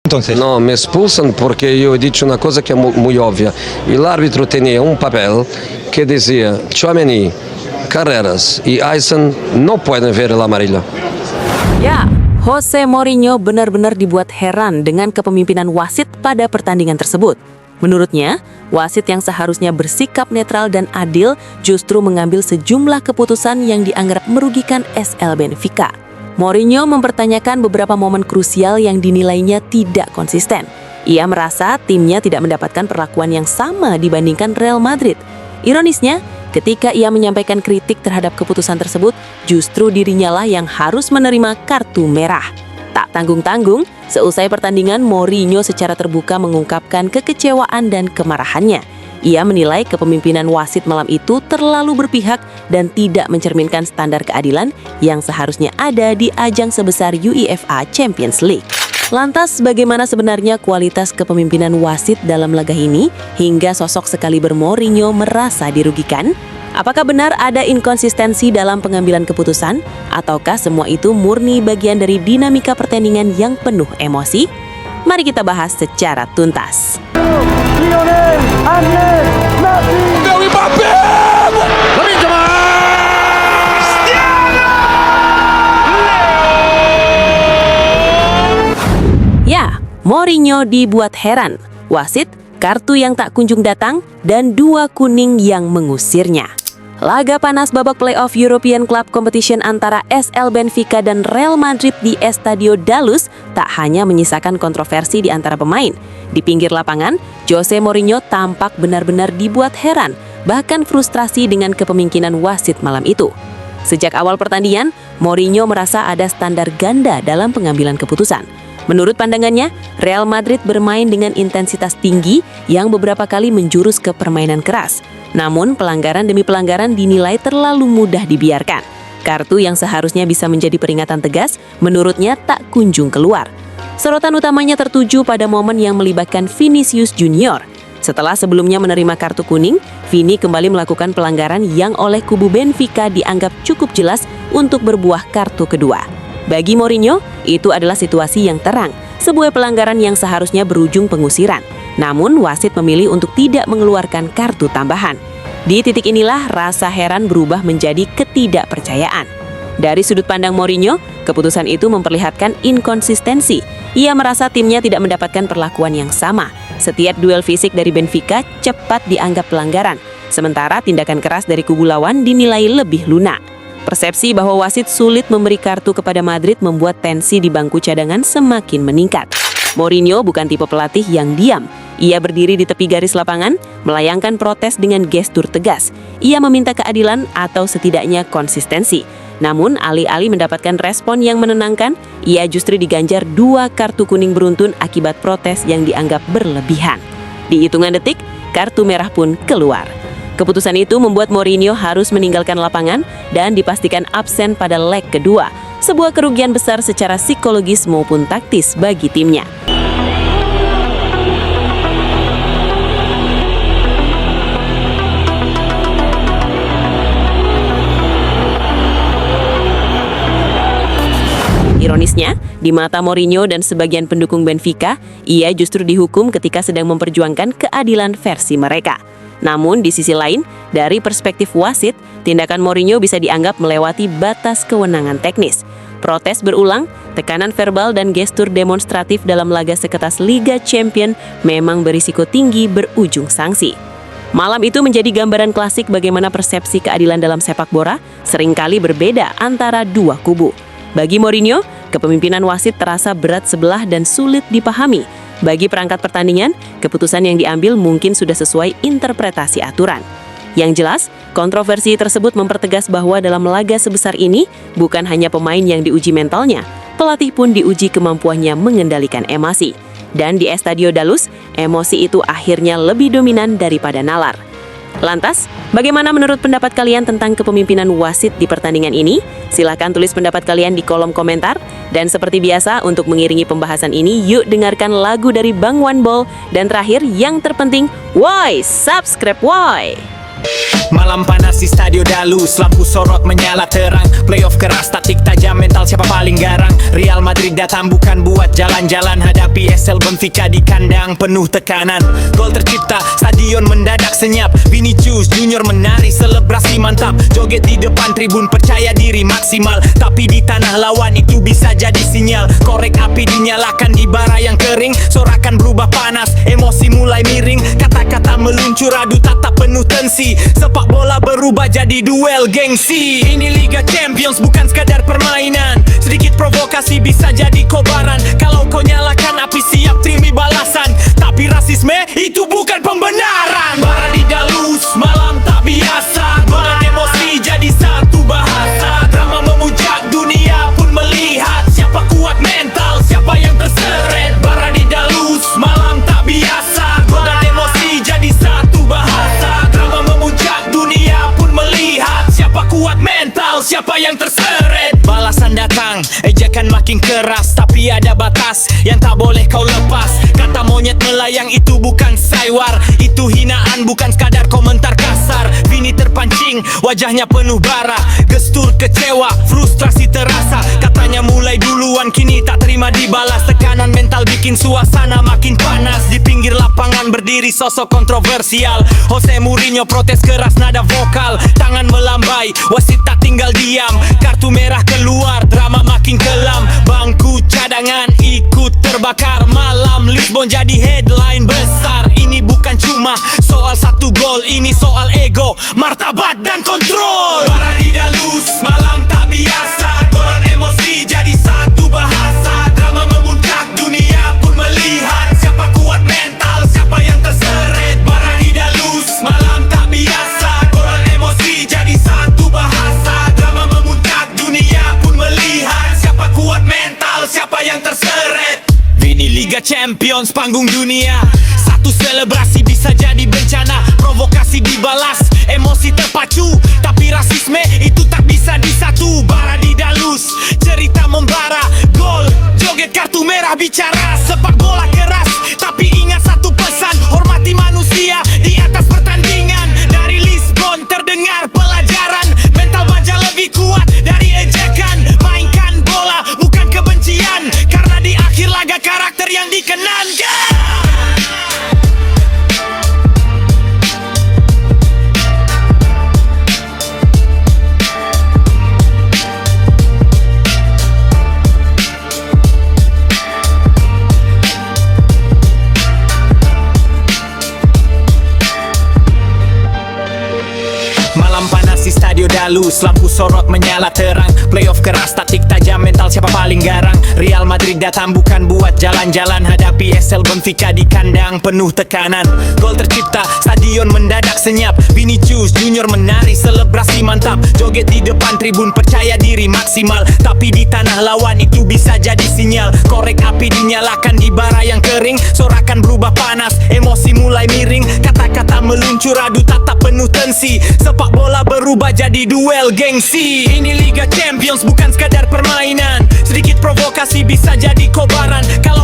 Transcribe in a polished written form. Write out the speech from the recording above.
Entonces, No, me expulsan porque yo he dicho una cosa que es muy obvia. El árbitro tenía un papel que decía, Tchouaméni, Carreras y Aysen no pueden ver el amarillo. Ya, Jose Mourinho benar-benar dibuat heran dengan kepemimpinan wasit pada pertandingan tersebut. Menurutnya, wasit yang seharusnya bersikap netral dan adil justru mengambil sejumlah keputusan yang dianggap merugikan SL Benfica. Mourinho mempertanyakan beberapa momen krusial yang dinilainya tidak konsisten. Ia merasa timnya tidak mendapatkan perlakuan yang sama dibandingkan Real Madrid. Ironisnya, ketika ia menyampaikan kritik terhadap keputusan tersebut, justru dirinya lah yang harus menerima kartu merah. Tak tanggung-tanggung, seusai pertandingan, Mourinho secara terbuka mengungkapkan kekecewaan dan kemarahannya. Ia menilai kepemimpinan wasit malam itu terlalu berpihak dan tidak mencerminkan standar keadilan yang seharusnya ada di ajang sebesar UEFA Champions League. Lantas, bagaimana sebenarnya kualitas kepemimpinan wasit dalam laga ini hingga sosok sekaliber Mourinho merasa dirugikan? Apakah benar ada inkonsistensi dalam pengambilan keputusan? Ataukah semua itu murni bagian dari dinamika pertandingan yang penuh emosi? Mari kita bahas secara tuntas. Ya, Mourinho dibuat heran. Wasit, kartu yang tak kunjung datang, dan 2 kuning yang mengusirnya. Laga panas babak playoff European Club Competition antara SL Benfica dan Real Madrid di Estadio da Luz tak hanya menyisakan kontroversi di antara pemain. Di pinggir lapangan, Jose Mourinho tampak benar-benar dibuat heran, bahkan frustrasi dengan kepemimpinan wasit malam itu. Sejak awal pertandingan, Mourinho merasa ada standar ganda dalam pengambilan keputusan. Menurut pandangannya, Real Madrid bermain dengan intensitas tinggi yang beberapa kali menjurus ke permainan keras. Namun, pelanggaran demi pelanggaran dinilai terlalu mudah dibiarkan. Kartu yang seharusnya bisa menjadi peringatan tegas, menurutnya tak kunjung keluar. Sorotan utamanya tertuju pada momen yang melibatkan Vinicius Junior. Setelah sebelumnya menerima kartu kuning, Vini kembali melakukan pelanggaran yang oleh kubu Benfica dianggap cukup jelas untuk berbuah kartu kedua. Bagi Mourinho, itu adalah situasi yang terang, sebuah pelanggaran yang seharusnya berujung pengusiran. Namun, wasit memilih untuk tidak mengeluarkan kartu tambahan. Di titik inilah rasa heran berubah menjadi ketidakpercayaan. Dari sudut pandang Mourinho, keputusan itu memperlihatkan inkonsistensi. Ia merasa timnya tidak mendapatkan perlakuan yang sama. Setiap duel fisik dari Benfica cepat dianggap pelanggaran, sementara tindakan keras dari kubu lawan dinilai lebih lunak. Persepsi bahwa wasit sulit memberi kartu kepada Madrid membuat tensi di bangku cadangan semakin meningkat. Mourinho bukan tipe pelatih yang diam. Ia berdiri di tepi garis lapangan, melayangkan protes dengan gestur tegas. Ia meminta keadilan atau setidaknya konsistensi. Namun, alih-alih mendapatkan respon yang menenangkan, ia justru diganjar 2 kartu kuning beruntun akibat protes yang dianggap berlebihan. Di hitungan detik, kartu merah pun keluar. Keputusan itu membuat Mourinho harus meninggalkan lapangan dan dipastikan absen pada leg kedua, sebuah kerugian besar secara psikologis maupun taktis bagi timnya. Ironisnya, di mata Mourinho dan sebagian pendukung Benfica, ia justru dihukum ketika sedang memperjuangkan keadilan versi mereka. Namun, di sisi lain, dari perspektif wasit, tindakan Mourinho bisa dianggap melewati batas kewenangan teknis. Protes berulang, tekanan verbal dan gestur demonstratif dalam laga sekelas Liga Champions memang berisiko tinggi berujung sanksi. Malam itu menjadi gambaran klasik bagaimana persepsi keadilan dalam sepak bola seringkali berbeda antara dua kubu. Bagi Mourinho, kepemimpinan wasit terasa berat sebelah dan sulit dipahami. Bagi perangkat pertandingan, keputusan yang diambil mungkin sudah sesuai interpretasi aturan. Yang jelas, kontroversi tersebut mempertegas bahwa dalam laga sebesar ini, bukan hanya pemain yang diuji mentalnya, pelatih pun diuji kemampuannya mengendalikan emosi. Dan di Estadio da Luz, emosi itu akhirnya lebih dominan daripada nalar. Lantas, bagaimana menurut pendapat kalian tentang kepemimpinan wasit di pertandingan ini? Silahkan tulis pendapat kalian di kolom komentar. Dan seperti biasa, untuk mengiringi pembahasan ini, yuk dengarkan lagu dari Bang One Ball. Dan terakhir, yang terpenting, why? Subscribe, why? Malam panas di Stadio da Luz, lampu sorot menyala terang. Playoff keras, taktik tajam, mental siapa paling garang. Real Madrid datang bukan buat jalan-jalan, hadapi SC PSL Benfica di kandang penuh tekanan. Gol tercipta, stadion mendadak senyap. Vinicius Junior menari selebrasi mantap. Joget di depan tribun percaya diri maksimal. Tapi di tanah lawan itu bisa jadi sinyal. Korek api dinyalakan di bara yang kering. Sorakan berubah panas, emosi mulai miring. Kata-kata meluncur adu tatap penuh tensi. Sepak bola berubah jadi duel gengsi. Ini Liga Champions bukan sekadar permainan. Sedikit provokasi bisa jadi kobaran. Kalau kau nyalakan api siap terima balasan. Tapi rasisme itu bukan pembenaran. Bara di dalus, malam tak biasa. Dengan emosi jadi satu bahasa. Drama memujak dunia pun melihat. Siapa kuat mental, siapa yang terseret. Bara di dalus, malam tak biasa. Dengan emosi jadi satu bahasa. Drama memujak dunia pun melihat. Siapa kuat mental, siapa yang terseret. Balasan datang, ejekan makin keras. Tapi ada batas yang tak boleh kau lepas. Kata monyet melayang itu bukan saywar. Itu hinaan bukan sekadar komentar kasar. Vini terpancing, wajahnya penuh bara. Gestur kecewa, frustrasi terasa. Katanya mulai duluan, kini tak terima dibalas. Tekanan mental bikin suasana makin panas. Di pinggir lapangan berdiri sosok kontroversial. Jose Mourinho protes keras nada vokal. Tangan melambai, wasit tak tinggal diam. Kartu merah keluar, drama makin kelam. Bangku cadangan ikut terbakar. Malam Lisbon jadi headline besar. Ini bukan cuma soal satu gol, ini soal ego, martabat dan kontrol. Bara di dalus, malam tak biasa. Goran emosi jadi satu bahasa. Drama memuncak, dunia pun melihat. Siapa kuat mental, siapa yang terseret. Bara di dalus, malam tak biasa. Goran emosi jadi satu bahasa. Drama memuncak, dunia pun melihat. Siapa kuat mental, siapa yang terseret. Vini Liga Champions, panggung dunia. Satu selebrasi bisa jadi bencana. Provokasi dibalas, emosi terpacu. Tapi rasisme itu tak bisa disatu. Bara di dalus, cerita membara. Gol, joget kartu merah bicara. Sepak bola keras, tapi ingat satu pesan. Hormati manusia di atas pertandingan. Dari Lisbon terdengar pelajaran. Mental baja lebih kuat dari ejekan. Mainkan bola, bukan kebencian. Karena di akhir laga karakter yang dikenankan. Malam panas di Stadio Dalus, lampu sorot menyala terang. Playoff keras, taktik tajam, mental siapa paling garang. Real Madrid datang bukan buat jalan-jalan. Hadapi PSL Benfica di kandang penuh tekanan. Gol tercipta, stadion mendadak senyap. Vinicius Junior menari selebrasi mantap. Joget di depan tribun percaya diri maksimal. Tapi di tanah lawan itu bisa jadi sinyal. Korek api dinyalakan di bara yang kering. Sorakan berubah panas, emosi mulai miring. Kata-kata meluncur adu tatap penuh tensi. Sepak bola berubah jadi duel gengsi. Ini Liga Champions bukan sekadar permainan. Sedikit provokasi bisa jadi kobaran. Kalau